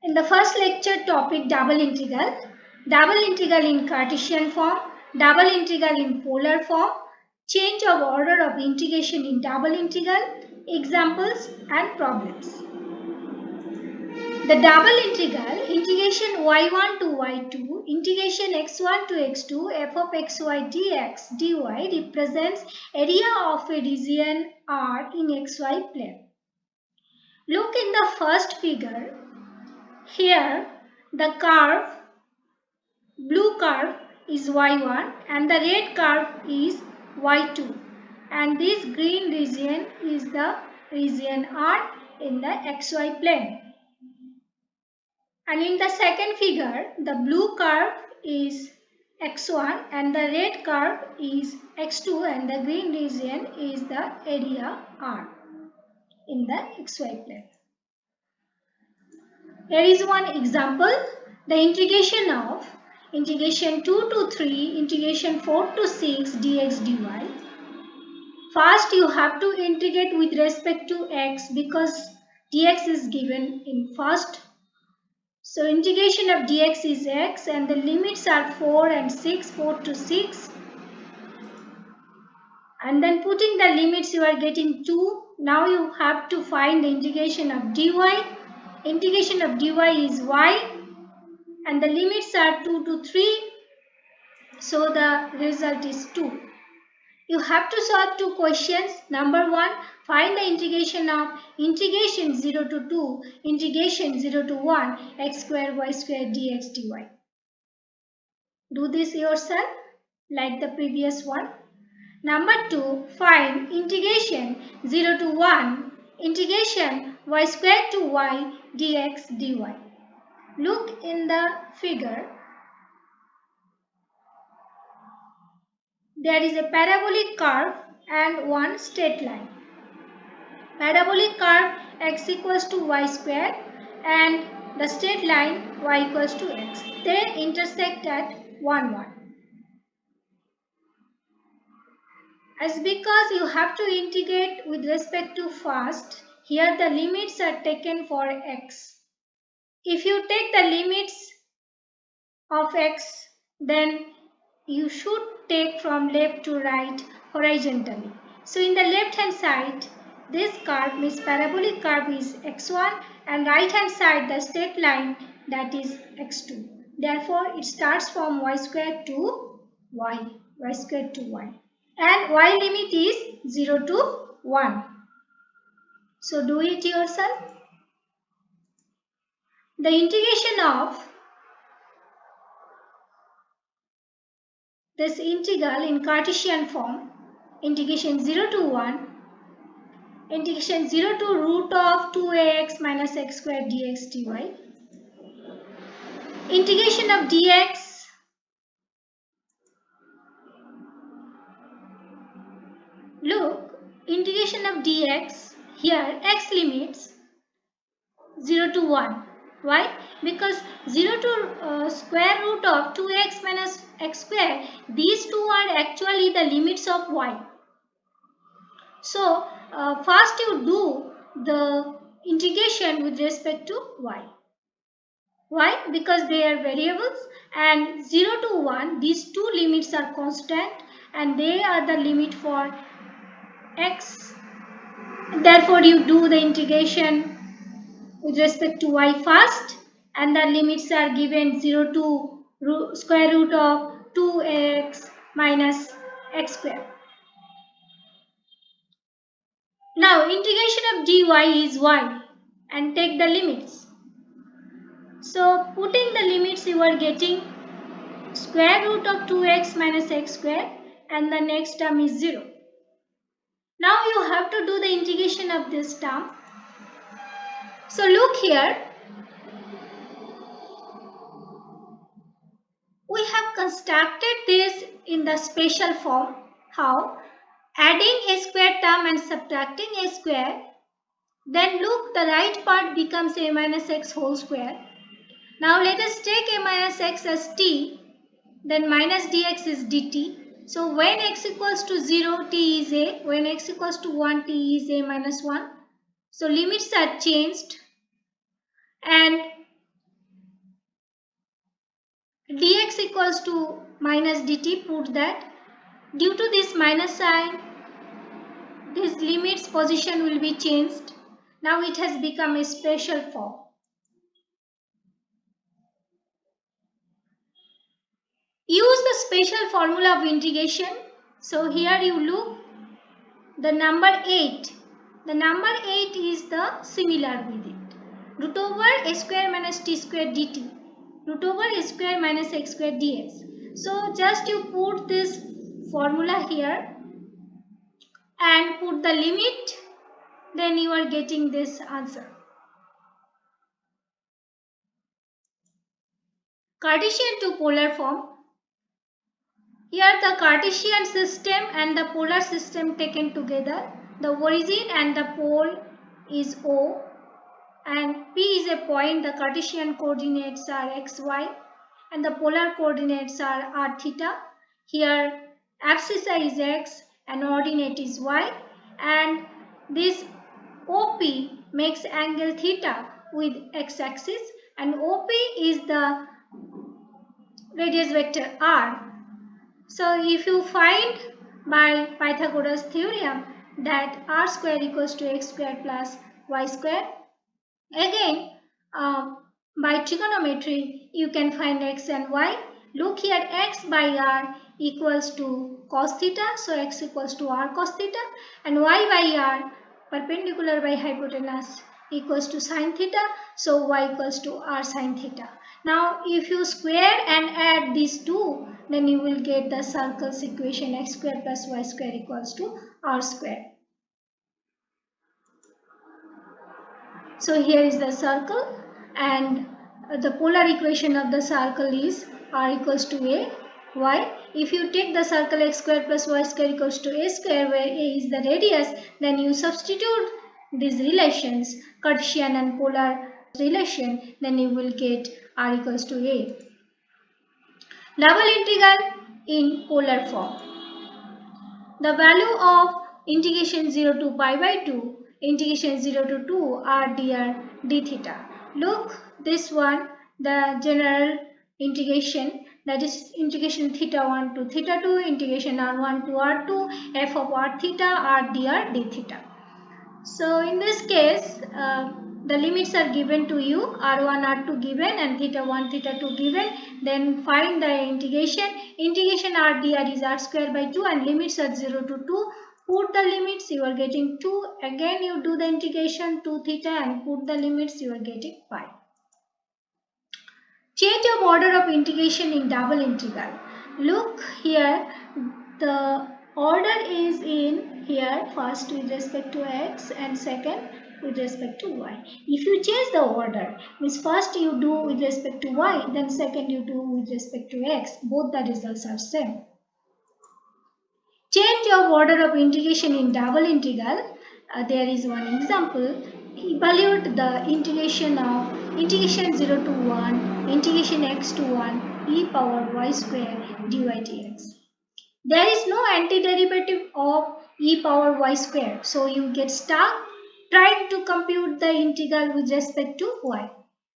In the first lecture topic, double integral in Cartesian form, double integral in polar form, change of order of integration in double integral, examples and problems. The double integral, integration y1 to y2, integration x1 to x2, f of xy dx dy represents area of a region R in xy plane. Look in the first figure. Here the curve, blue curve is y1 and the red curve is y2, and this green region is the region R in the xy plane. And in the second figure, the blue curve is x1 and the red curve is x2, and the green region is the area R in the xy plane. Here is one example. The integration of integration 2 to 3, integration 4 to 6 dx dy. First you have to integrate with respect to x because dx is given in first. So integration of dx is x and the limits are 4 and 6, 4 to 6. And then putting the limits you are getting 2. Now you have to find the integration of dy. Integration of dy is y and the limits are 2 to 3. So the result is 2. You have to solve two questions. Number 1, find the integration of integration 0 to 2, integration 0 to 1, x square y square dx dy. Do this yourself like the previous one. Number 2, find integration 0 to 1, integration y square to y dx dy. Look in the figure. There is a parabolic curve and one straight line. Parabolic curve x equals to y square and the straight line y equals to x. They intersect at 1, 1. As because you have to integrate with respect to first, here the limits are taken for x. If you take the limits of x, then you should take from left to right horizontally. So in the left hand side, this curve, means parabolic curve, is x1 and right hand side the straight line, that is x2. Therefore it starts from y square to y square to y, and y limit is 0 to 1. So do it yourself. The integration of this integral in Cartesian form, integration 0 to 1, integration 0 to root of 2ax minus x square dx dy, integration of dx, look, integration of dx, here x limits 0 to 1. Why? Because 0 to square root of 2x minus x square, these two are actually the limits of y. So first you do the integration with respect to y. Why? Because they are variables, and 0 to 1, these two limits are constant and they are the limit for x. Therefore you do the integration with respect to y first, and the limits are given 0 to square root of 2x minus x square. Now integration of dy is y and take the limits. So putting the limits, you are getting square root of 2x minus x square and the next term is 0. Now you have to do the integration of this term. So look here, we have constructed this in the special form. How? Adding a square term and subtracting a square. Then look, the right part becomes a minus x whole square. Now let us take a minus x as t, then minus dx is dt. So when x equals to 0, t is a, when x equals to 1, t is a minus 1. So limits are changed, and dx equals to minus dt, put that. Due to this minus sign, this limit's position will be changed. Now it has become a special form. Use the special formula of integration. So here you look, the number 8. The number 8 is the similar with it. Root over a square minus t square dt. Root over a square minus x square dx. So just you put this formula here and put the limit, then you are getting this answer. Cartesian to polar form. Here the Cartesian system and the polar system taken together. The origin and the pole is O, and P is a point. The Cartesian coordinates are x, y, and the polar coordinates are r, theta. Here abscissa is x and ordinate is y, and this OP makes angle theta with x-axis, and OP is the radius vector r. So if you find by Pythagoras theorem that r square equals to x square plus y square, again by trigonometry you can find x and y. Look here, x by r equals to cos theta, so x equals to r cos theta, and y by r perpendicular by hypotenuse equals to sin theta, so y equals to r sin theta. Now if you square and add these two, then you will get the circle's equation, x square plus y square equals to r square. So here is the circle, and the polar equation of the circle is r equals to a, y. If you take the circle x square plus y square equals to a square, where a is the radius, then you substitute these relations, Cartesian and polar relation, then you will get r equals to a. Double integral in polar form. The value of integration 0 to pi by 2, integration 0 to 2 r dr d theta. Look, this one, the general integration, that is integration theta 1 to theta 2, integration r1 to r2, f of r theta r dr d theta. So in this case, the limits are given to you, r1, r2 given and theta 1, theta 2 given. Then find the integration. Integration r dr is r square by 2 and limits are 0 to 2. Put the limits, you are getting 2. Again you do the integration 2 theta and put the limits, you are getting pi. Change of order of integration in double integral. Look here, the order is in here, first with respect to x and second with respect to y. If you change the order, means first you do with respect to y, then second you do with respect to x, both the results are same. Change of order of integration in double integral. There is one example. Evaluate the integration of integration 0 to 1, integration x to 1, e power y square dy dx. There is no antiderivative of e power y square, so you get stuck trying to compute the integral with respect to y.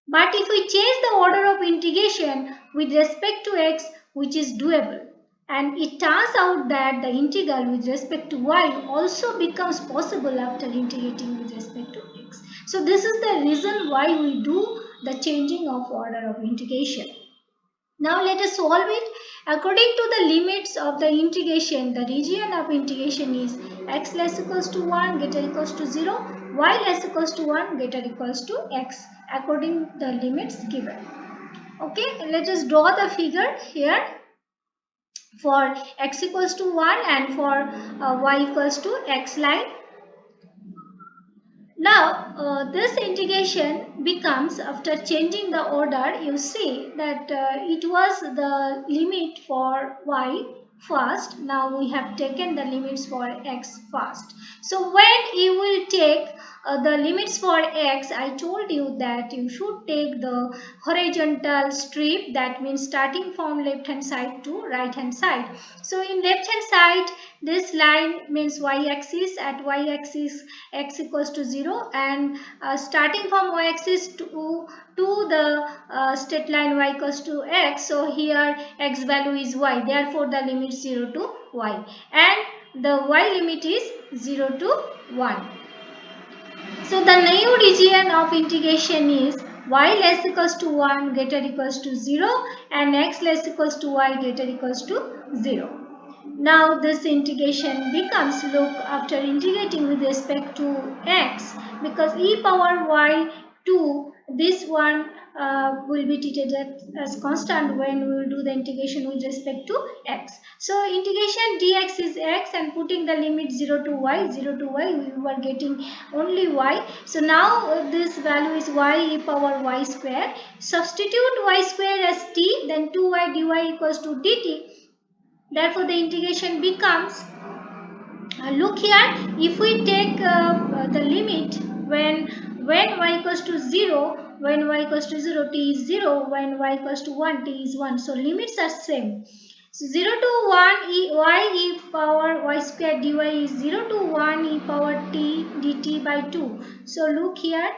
But if we change the order of integration with respect to x, which is doable, and it turns out that the integral with respect to y also becomes possible after integrating with respect to x. So this is the reason why we do the changing of order of integration. Now let us solve it. According to the limits of the integration, the region of integration is x less equals to 1, greater equals to 0, y less equals to 1, greater equals to x, according the limits given. Okay, let us draw the figure here for x equals to 1 and for y equals to x line. Now this integration becomes, after changing the order, you see that it was the limit for y first. Now we have taken the limits for x first. So when you will take the limits for x, I told you that you should take the horizontal strip, that means starting from left hand side to right hand side. So in left hand side, this line means y-axis. At y-axis x equals to 0, and starting from y-axis to the straight line y equals to x. So here x value is y, therefore the limit 0 to y, and the y limit is 0 to 1. So the new region of integration is y less equals to 1 greater equals to 0 and x less equals to y greater equals to 0. Now this integration becomes, look, after integrating with respect to x, because e power y 2, this one will be treated as constant when we will do the integration with respect to x. So integration dx is x, and putting the limit 0 to y, we were getting only y. So now this value is y e power y square. Substitute y square as t, then 2y dy equals to dt. Therefore, the integration becomes, look here, if we take the limit when y equals to 0, when y equals to 0, t is 0, when y equals to 1, t is 1. So, limits are same. So, 0 to 1, y e power y square dy is 0 to 1 e power t dt by 2. So, look here,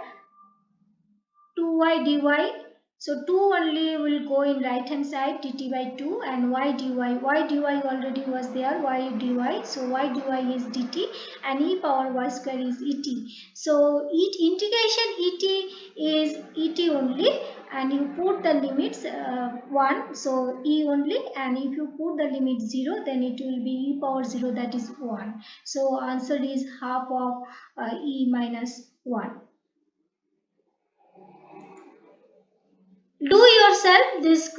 2y dy. So 2 only will go in right hand side, dt by 2, and y dy already was there, y dy. So y dy is dt and e power y square is et. So integration et is et only, and you put the limits 1, so e only, and if you put the limit 0, then it will be e power 0, that is 1. So answer is half of e minus 1. Do yourself, these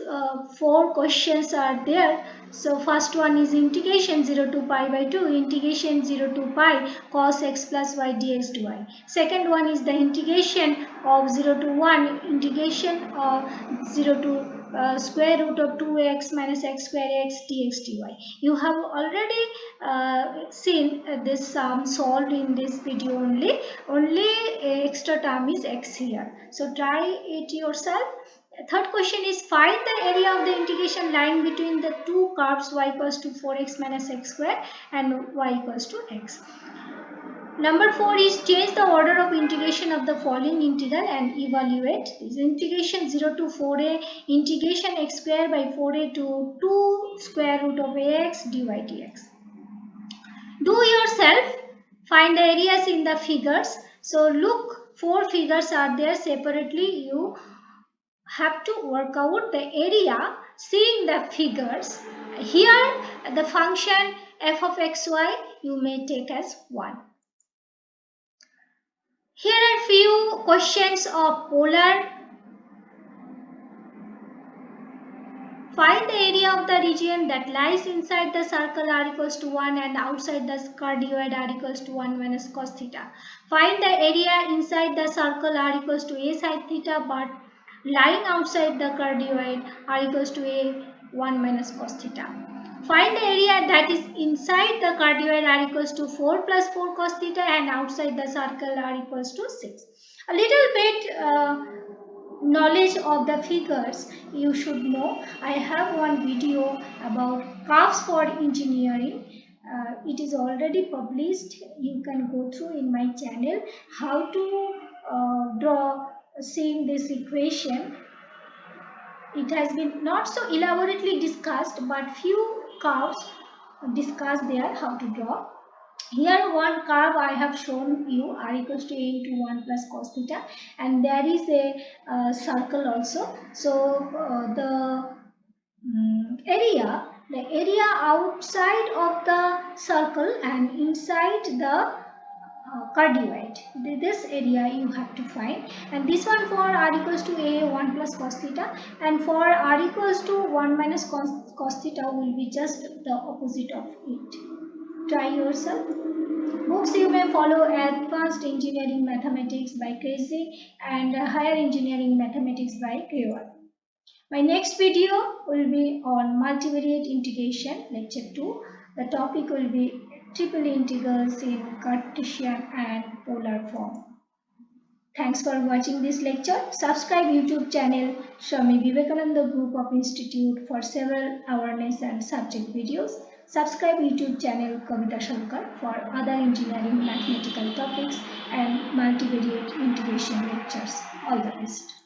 4 questions are there. So first one is integration 0 to pi by 2, integration 0 to pi cos x plus y dx dy. Second one is the integration of 0 to 1, integration of 0 to square root of 2x minus x square x dx dy. You have already seen this sum solved in this video only. Only extra term is x here. So try it yourself. Third question is, find the area of the integration line between the two curves y equals to 4x minus x square and y equals to x. Number 4 is, change the order of integration of the following integral and evaluate. This integration 0 to 4a, integration x square by 4a to 2 square root of ax dy dx. Do yourself, find the areas in the figures. So look, 4 figures are there separately. You have to work out the area seeing the figures. Here the function f of xy you may take as 1. Here are few questions of polar. Find the area of the region that lies inside the circle r equals to 1 and outside the cardioid r equals to 1 minus cos theta. Find the area inside the circle r equals to a sine theta but lying outside the cardioid r equals to a 1 minus cos theta. Find the area that is inside the cardioid r equals to 4 plus 4 cos theta and outside the circle r equals to 6. A little bit knowledge of the figures you should know. I have one video about curves for engineering. It is already published. You can go through in my channel how to draw seeing this equation. It has been not so elaborately discussed, but few curves discussed there how to draw. Here one curve I have shown you, r equals to a into 1 plus cos theta, and there is a circle also. So the area outside of the circle and inside the cardioid, this area you have to find, and this one for r equals to a 1 plus cos theta, and for r equals to 1 minus cos theta will be just the opposite of it. Try yourself. Books you may follow: Advanced Engineering Mathematics by Crazy and Higher Engineering Mathematics by Grewal. My next video will be on multivariate integration, lecture 2. The topic will be triple integrals in Cartesian and polar form. Thanks for watching this lecture. Subscribe YouTube channel Swami Vivekananda Group of Institute for several awareness and subject videos. Subscribe YouTube channel Kavita Shankar for other engineering mathematical topics and multivariate integration lectures. All the best.